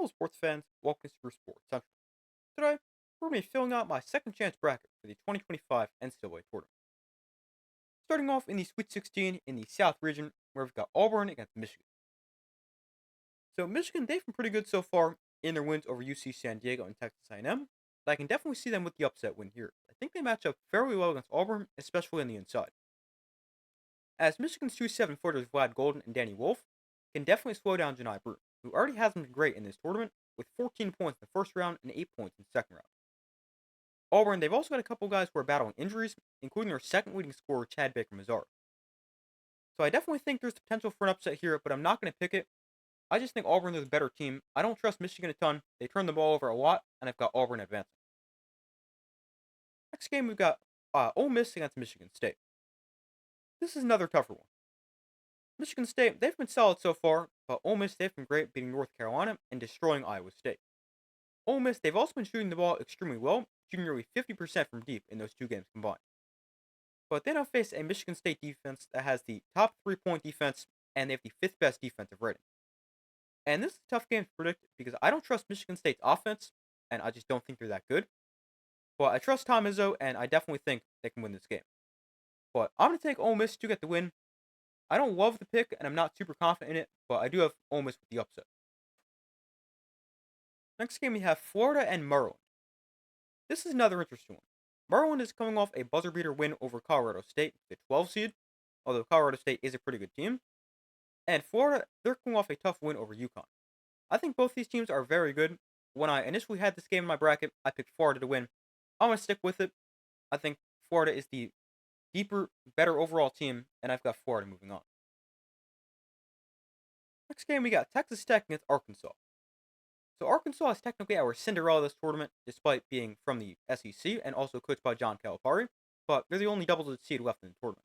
Hello, sports fans. Welcome to Sports Central. Today, we're going to be filling out my second chance bracket for the 2025 NCAA tournament. Starting off in the Sweet 16 in the South region, where we've got Auburn against Michigan. So Michigan, they've been pretty good so far in their wins over UC San Diego and Texas A&M. But I can definitely see them with the upset win here. I think they match up fairly well against Auburn, especially on the inside. As Michigan's two 7-footers Vlad Golden and Danny Wolf can definitely slow down Janai Brew, who already hasn't been great in this tournament, with 14 points in the first round and 8 points in the second round. Auburn, they've also got a couple guys who are battling injuries, including their second leading scorer, Chad Baker-Mazar. So I definitely think there's potential for an upset here, but I'm not going to pick it. I just think Auburn is a better team. I don't trust Michigan a ton. They turn the ball over a lot, and I've got Auburn advancing. Next game, we've got Ole Miss against Michigan State. This is another tougher one. Michigan State, they've been solid so far, but Ole Miss, they've been great beating North Carolina and destroying Iowa State. Ole Miss, they've also been shooting the ball extremely well, shooting nearly 50% from deep in those two games combined. But they now face a Michigan State defense that has the top 3-point defense, and they have the 5th best defensive rating. And this is a tough game to predict because I don't trust Michigan State's offense, and I just don't think they're that good. But I trust Tom Izzo, and I definitely think they can win this game. But I'm going to take Ole Miss to get the win. I don't love the pick, and I'm not super confident in it, but I do have Ole Miss with the upset. Next game, we have Florida and Maryland. This is another interesting one. Maryland is coming off a buzzer beater win over Colorado State, the 12 seed, although Colorado State is a pretty good team. And Florida, they're coming off a tough win over UConn. I think both these teams are very good. When I initially had this game in my bracket, I picked Florida to win. I'm going to stick with it. I think Florida is the deeper, better overall team, and I've got Florida moving on. Next game, we got Texas Tech against Arkansas. So Arkansas is technically our Cinderella of this tournament, despite being from the SEC and also coached by John Calipari, but they're the only double-digit seed left in the tournament.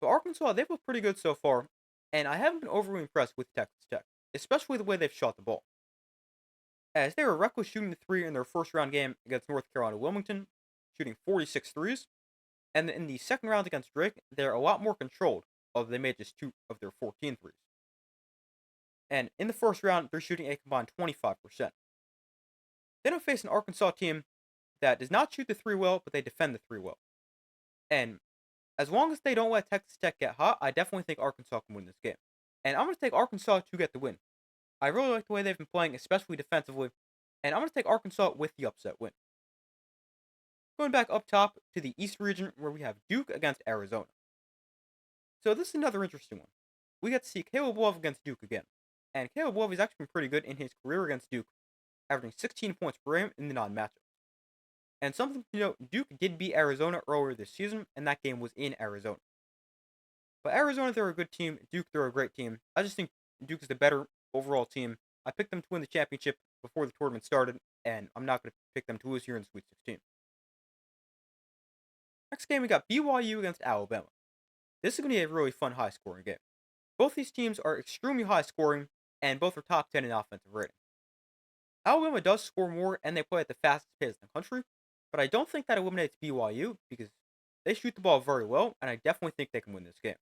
So Arkansas, they've looked pretty good so far, and I haven't been overly impressed with Texas Tech, especially the way they've shot the ball. As they were reckless shooting the three in their first round game against North Carolina Wilmington, shooting 46 threes, and in the second round against Drake, they're a lot more controlled, although they made just 2 of their 14 threes. And in the first round, they're shooting a combined 25%. They don't face an Arkansas team that does not shoot the three well, but they defend the three well. And as long as they don't let Texas Tech get hot, I definitely think Arkansas can win this game. And I'm going to take Arkansas to get the win. I really like the way they've been playing, especially defensively, and I'm going to take Arkansas with the upset win. Going back up top to the East region, where we have Duke against Arizona. So this is another interesting one. We get to see Caleb Love against Duke again. And Caleb Love has actually been pretty good in his career against Duke, averaging 16 points per game in the non-matchup. And something to note, Duke did beat Arizona earlier this season, and that game was in Arizona. But Arizona, they're a good team. Duke, they're a great team. I just think Duke is the better overall team. I picked them to win the championship before the tournament started, and I'm not going to pick them to lose here in the Sweet 16. Next game, we got BYU against Alabama. This is going to be a really fun, high-scoring game. Both these teams are extremely high-scoring, and both are top 10 in offensive rating. Alabama does score more, and they play at the fastest pace in the country, but I don't think that eliminates BYU because they shoot the ball very well, and I definitely think they can win this game.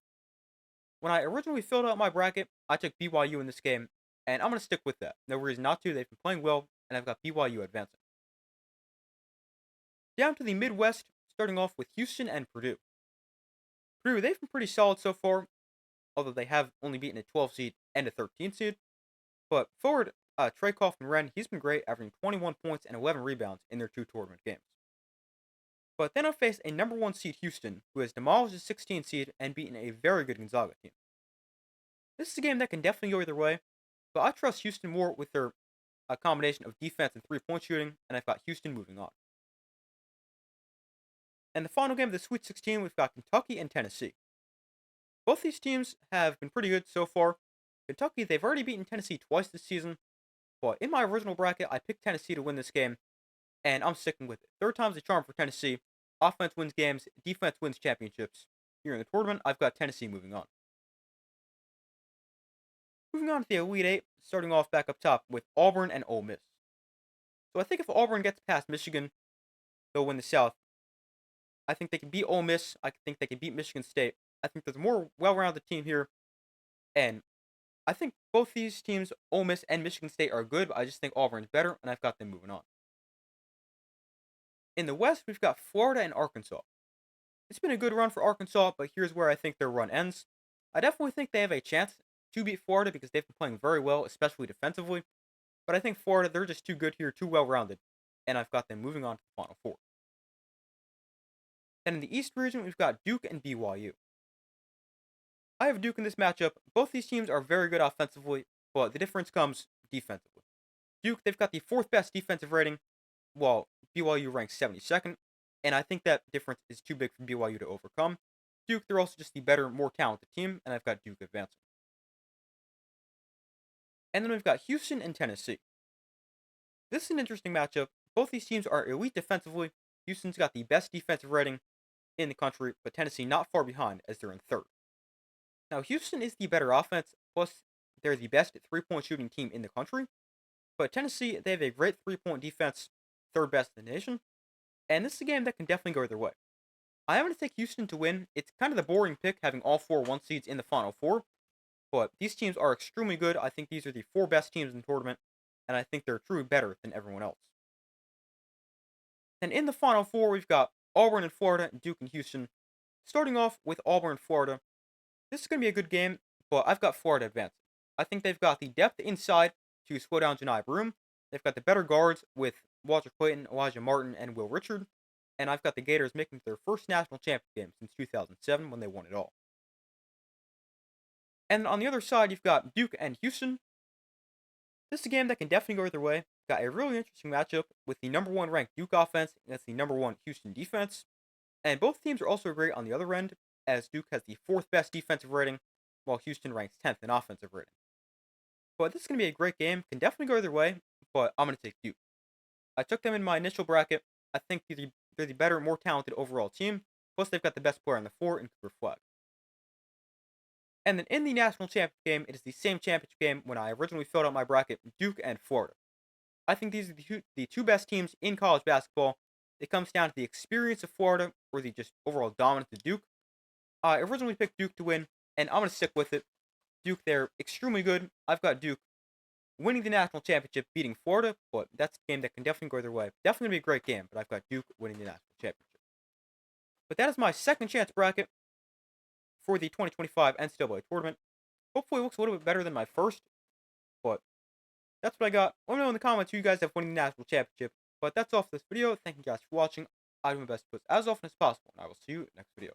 When I originally filled out my bracket, I took BYU in this game, and I'm going to stick with that. No reason not to. They've been playing well, and I've got BYU advancing. Down to the Midwest, starting off with Houston and Purdue. Purdue, they've been pretty solid so far, although they have only beaten a 12 seed and a 13 seed. But forward Trey Kaufman-Renn, he's been great, averaging 21 points and 11 rebounds in their 2 tournament games. But then I face a number 1 seed Houston, who has demolished a 16 seed and beaten a very good Gonzaga team. This is a game that can definitely go either way, but I trust Houston more with their combination of defense and 3-point shooting, and I've got Houston moving on. And the final game of the Sweet 16, we've got Kentucky and Tennessee. Both these teams have been pretty good so far. Kentucky, they've already beaten Tennessee twice this season, but in my original bracket, I picked Tennessee to win this game, and I'm sticking with it. Third time's the charm for Tennessee. Offense wins games, defense wins championships. Here in the tournament, I've got Tennessee moving on. Moving on to the Elite Eight, starting off back up top with Auburn and Ole Miss. So I think if Auburn gets past Michigan, they'll win the South. I think they can beat Ole Miss. I think they can beat Michigan State. I think there's a more well-rounded team here, and I think both these teams, Ole Miss and Michigan State, are good, but I just think Auburn's better, and I've got them moving on. In the West, we've got Florida and Arkansas. It's been a good run for Arkansas, but here's where I think their run ends. I definitely think they have a chance to beat Florida because they've been playing very well, especially defensively. But I think Florida, they're just too good here, too well rounded, and I've got them moving on to the Final Four. Then in the East region, we've got Duke and BYU. I have Duke in this matchup. Both these teams are very good offensively, but the difference comes defensively. Duke, they've got the fourth best defensive rating, while BYU ranks 72nd, and I think that difference is too big for BYU to overcome. Duke, they're also just the better, more talented team, and I've got Duke advancing. And then we've got Houston and Tennessee. This is an interesting matchup. Both these teams are elite defensively. Houston's got the best defensive rating in the country, but Tennessee not far behind as they're in third. Now, Houston is the better offense, plus they're the best 3-point shooting team in the country. But Tennessee, they have a great 3-point defense, third best in the nation. And this is a game that can definitely go either way. I am going to take Houston to win. It's kind of the boring pick having all 4 1 seeds in the Final Four. But these teams are extremely good. I think these are the 4 best teams in the tournament. And I think they're truly better than everyone else. And in the Final Four, we've got Auburn and Florida, and Duke and Houston. Starting off with Auburn and Florida. This is going to be a good game, but I've got Florida advancing. I think they've got the depth inside to slow down Janai Broome. They've got the better guards with Walter Clayton, Elijah Martin, and Will Richard. And I've got the Gators making their first national championship game since 2007 when they won it all. And on the other side, you've got Duke and Houston. This is a game that can definitely go either way. Got a really interesting matchup with the number 1 ranked Duke offense against the number 1 Houston defense. And both teams are also great on the other end, as Duke has the 4th best defensive rating, while Houston ranks 10th in offensive rating. But this is going to be a great game. Can definitely go either way, but I'm going to take Duke. I took them in my initial bracket. I think they're the better, more talented overall team. Plus, they've got the best player on the floor in Cooper Flag. And then in the national championship game, it is the same championship game when I originally filled out my bracket, Duke and Florida. I think these are the two best teams in college basketball. It comes down to the experience of Florida or the just overall dominance of Duke. I originally picked Duke to win, and I'm going to stick with it. Duke, they're extremely good. I've got Duke winning the national championship, beating Florida, but that's a game that can definitely go their way. Definitely going to be a great game, but I've got Duke winning the national championship. But that is my second chance bracket for the 2025 NCAA tournament. Hopefully it looks a little bit better than my first, but that's what I got. Let me know in the comments who you guys have winning the national championship. But that's all for this video. Thank you guys for watching. I do my best to post as often as possible, and I will see you in the next video.